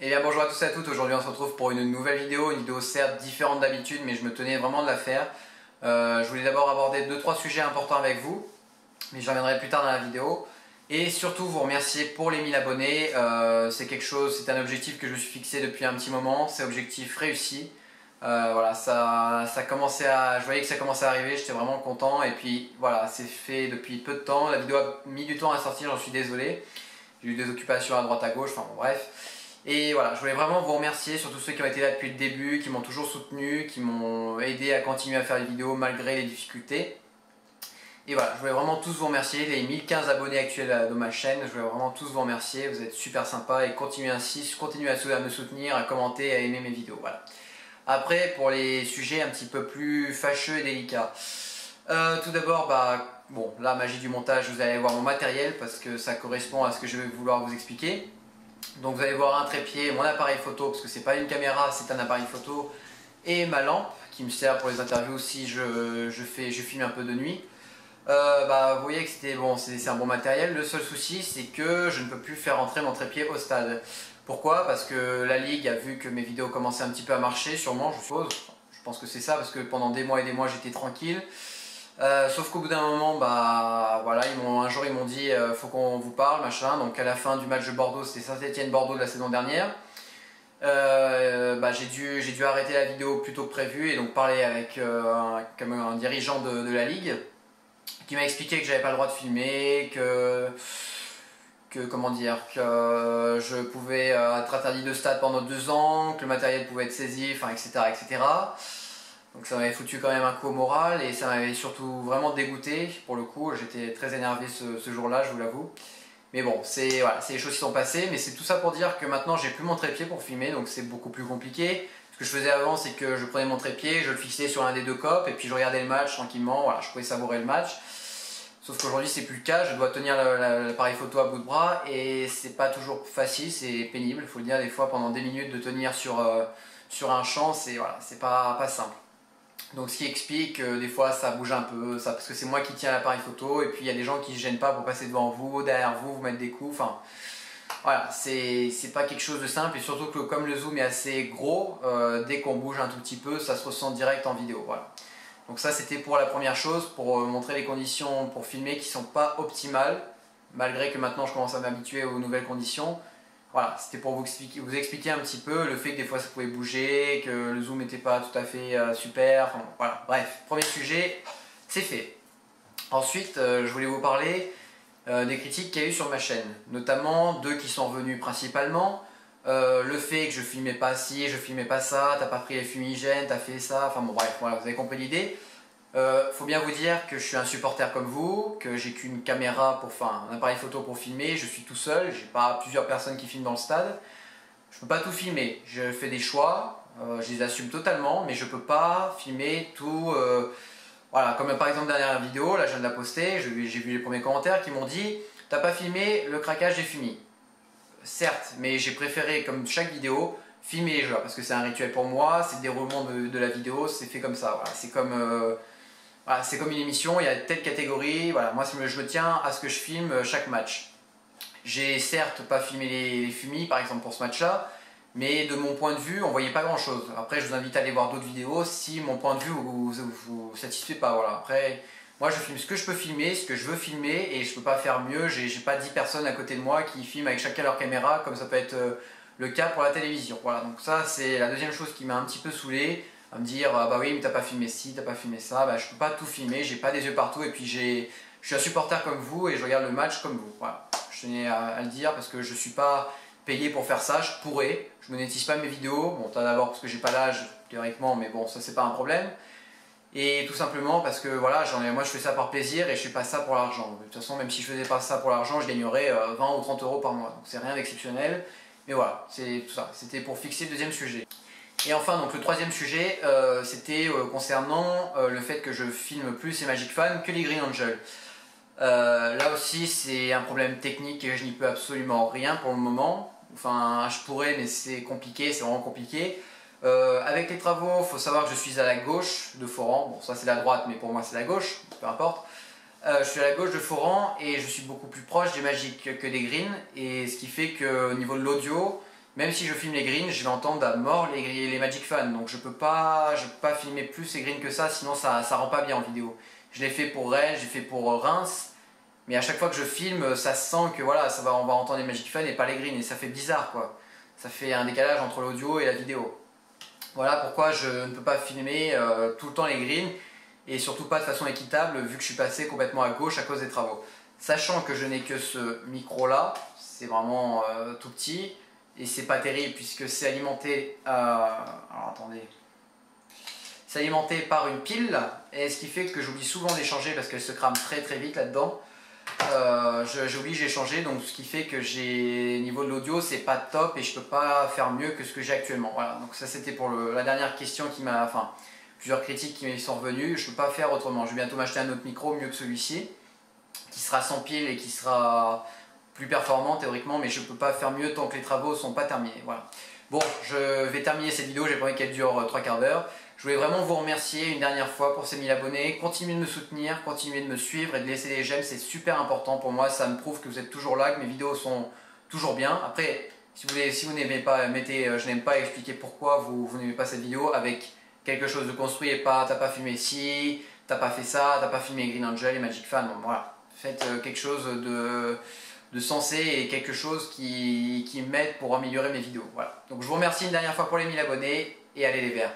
Et bien bonjour à tous et à toutes, aujourd'hui on se retrouve pour une nouvelle vidéo, une vidéo certes différente d'habitude mais je me tenais vraiment de la faire. Je voulais d'abord aborder 2-3 sujets importants avec vous, mais j'y reviendrai plus tard dans la vidéo. Et surtout vous remercier pour les 1000 abonnés, c'est un objectif que je me suis fixé depuis un petit moment, c'est objectif réussi. Voilà, je voyais que ça commençait à arriver, j'étais vraiment content et puis voilà, c'est fait depuis peu de temps, la vidéo a mis du temps à sortir, j'en suis désolé. J'ai eu des occupations à droite à gauche, enfin bon bref. Et voilà, je voulais vraiment vous remercier, surtout ceux qui ont été là depuis le début, qui m'ont toujours soutenu, qui m'ont aidé à continuer à faire les vidéos malgré les difficultés. Et voilà, je voulais vraiment tous vous remercier, les 1015 abonnés actuels de ma chaîne, je voulais vraiment tous vous remercier, vous êtes super sympas et continuez ainsi, continuez à me soutenir, à commenter, à aimer mes vidéos, voilà. Après, pour les sujets un petit peu plus fâcheux et délicats. Tout d'abord, bon, la magie du montage, vous allez voir mon matériel parce que ça correspond à ce que je vais vouloir vous expliquer. Donc vous allez voir un trépied, mon appareil photo, parce que c'est pas une caméra, c'est un appareil photo, et ma lampe qui me sert pour les interviews si je filme un peu de nuit. Vous voyez que c'est un bon matériel. Le seul souci, c'est que je ne peux plus faire entrer mon trépied au stade. Pourquoi? Parce que la Ligue a vu que mes vidéos commençaient un petit peu à marcher, sûrement, je suppose. Je pense que c'est ça, parce que pendant des mois et des mois, j'étais tranquille. Sauf qu'au bout d'un moment, voilà, un jour ils m'ont dit faut qu'on vous parle, machin. Donc à la fin du match de Bordeaux, c'était Saint-Étienne-Bordeaux de la saison dernière. J'ai dû arrêter la vidéo plus tôt que prévu et donc parler avec un dirigeant de la Ligue qui m'a expliqué que j'avais pas le droit de filmer, que je pouvais être interdit de stade pendant 2 ans, que le matériel pouvait être saisi, enfin etc. etc. Donc ça m'avait foutu quand même un coup au moral et ça m'avait surtout vraiment dégoûté pour le coup. J'étais très énervé ce jour-là, je vous l'avoue. Mais bon, c'est les choses qui sont passées, mais c'est tout ça pour dire que maintenant j'ai plus mon trépied pour filmer, donc c'est beaucoup plus compliqué. Ce que je faisais avant, c'est que je prenais mon trépied, je le fixais sur un des deux copes et puis je regardais le match tranquillement, voilà, je pouvais savourer le match. Sauf qu'aujourd'hui c'est plus le cas, je dois tenir l'appareil photo à bout de bras et c'est pas toujours facile, c'est pénible, il faut le dire, des fois pendant des minutes de tenir sur un champ, c'est pas simple. Donc ce qui explique que des fois ça bouge un peu, parce que c'est moi qui tiens l'appareil photo et puis il y a des gens qui ne se gênent pas pour passer devant vous, derrière vous, vous mettre des coups, enfin voilà, c'est pas quelque chose de simple et surtout que comme le zoom est assez gros, dès qu'on bouge un tout petit peu, ça se ressent direct en vidéo, voilà. Donc ça c'était pour la première chose, pour montrer les conditions pour filmer qui ne sont pas optimales, malgré que maintenant je commence à m'habituer aux nouvelles conditions. Voilà, c'était pour vous expliquer un petit peu le fait que des fois ça pouvait bouger, que le zoom n'était pas tout à fait super, enfin, voilà, bref, premier sujet, c'est fait. Ensuite, je voulais vous parler des critiques qu'il y a eu sur ma chaîne, notamment 2 qui sont revenues principalement. Le fait que je filmais pas ci, je filmais pas ça, t'as pas pris les fumigènes, t'as fait ça, enfin bon bref, voilà, vous avez compris l'idée. Faut bien vous dire que je suis un supporter comme vous, que j'ai qu'une caméra un appareil photo pour filmer, je suis tout seul, j'ai pas plusieurs personnes qui filment dans le stade. Je peux pas tout filmer, je fais des choix, je les assume totalement, mais je peux pas filmer tout. Voilà, comme par exemple dernière vidéo, là je viens de la poster, j'ai vu les premiers commentaires qui m'ont dit t'as pas filmé le craquage des fumis. Certes, mais j'ai préféré, comme chaque vidéo, filmer les joueurs, parce que c'est un rituel pour moi, c'est le déroulement de la vidéo, c'est fait comme ça, voilà, c'est comme une émission, il y a telle catégorie, voilà, moi je me tiens à ce que je filme chaque match. J'ai certes pas filmé les fumis par exemple pour ce match-là, mais de mon point de vue, on voyait pas grand-chose. Après, je vous invite à aller voir d'autres vidéos si mon point de vue vous satisfait pas. Voilà. Après, moi je filme ce que je peux filmer, ce que je veux filmer, et je peux pas faire mieux. J'ai pas 10 personnes à côté de moi qui filment avec chacun leur caméra, comme ça peut être le cas pour la télévision. Voilà, donc ça c'est la deuxième chose qui m'a un petit peu saoulé, à me dire ah bah oui mais t'as pas filmé ci, t'as pas filmé ça, je peux pas tout filmer, j'ai pas des yeux partout et puis je suis un supporter comme vous et je regarde le match comme vous. Voilà, je tenais à le dire parce que je suis pas payé pour faire ça, je pourrais, je monétise pas mes vidéos, bon d'abord parce que j'ai pas l'âge théoriquement mais bon ça c'est pas un problème. Et tout simplement parce que voilà, moi je fais ça par plaisir et je fais pas ça pour l'argent. De toute façon, même si je faisais pas ça pour l'argent, je gagnerais 20 ou 30 euros par mois. Donc c'est rien d'exceptionnel. Mais voilà, c'est tout ça. C'était pour fixer le deuxième sujet. Et enfin, donc le troisième sujet, c'était concernant le fait que je filme plus les Magic Fan que les Green Angels. Là aussi, c'est un problème technique et je n'y peux absolument rien pour le moment. Enfin, je pourrais, mais c'est compliqué, c'est vraiment compliqué. Avec les travaux, il faut savoir que je suis à la gauche de Foran. Bon, ça c'est la droite, mais pour moi c'est la gauche, peu importe. Je suis à la gauche de Foran et je suis beaucoup plus proche des Magic que des Greens. Et ce qui fait qu'au niveau de l'audio, même si je filme les greens, je vais entendre à mort les Magic Fans. Donc je peux pas filmer plus les greens que ça, sinon ça rend pas bien en vidéo. Je l'ai fait pour Rennes, j'ai fait pour Reims, mais à chaque fois que je filme, ça sent que voilà, on va entendre les Magic Fans et pas les greens, et ça fait bizarre quoi. Ça fait un décalage entre l'audio et la vidéo. Voilà pourquoi je ne peux pas filmer tout le temps les greens, et surtout pas de façon équitable vu que je suis passé complètement à gauche à cause des travaux. Sachant que je n'ai que ce micro là, c'est vraiment tout petit, et c'est pas terrible puisque c'est alimenté alors attendez, c'est alimenté par une pile, et ce qui fait que j'oublie souvent d'échanger parce qu'elle se crame très très vite là-dedans. J'oublie, j'ai changé, donc ce qui fait que niveau de l'audio c'est pas top et je peux pas faire mieux que ce que j'ai actuellement. Voilà, donc ça c'était pour la dernière question enfin plusieurs critiques qui me sont revenues. Je peux pas faire autrement, je vais bientôt m'acheter un autre micro mieux que celui-ci, qui sera sans pile et qui sera plus performant théoriquement, mais je peux pas faire mieux tant que les travaux sont pas terminés. Voilà. Bon, je vais terminer cette vidéo, j'ai pas envie qu'elle dure 3 quarts d'heure. Je voulais vraiment vous remercier une dernière fois pour ces 1000 abonnés. Continuez de me soutenir, continuez de me suivre et de laisser des j'aime, c'est super important pour moi. Ça me prouve que vous êtes toujours là, que mes vidéos sont toujours bien. Après, si vous n'aimez pas, mettez je n'aime pas, expliquer pourquoi vous n'aimez pas cette vidéo avec quelque chose de construit et pas t'as pas filmé ci, t'as pas fait ça, t'as pas filmé Green Angel et Magic Fan. Bon, voilà, faites quelque chose de sensé et quelque chose qui m'aide pour améliorer mes vidéos. Voilà. Donc je vous remercie une dernière fois pour les 1000 abonnés et allez les verts.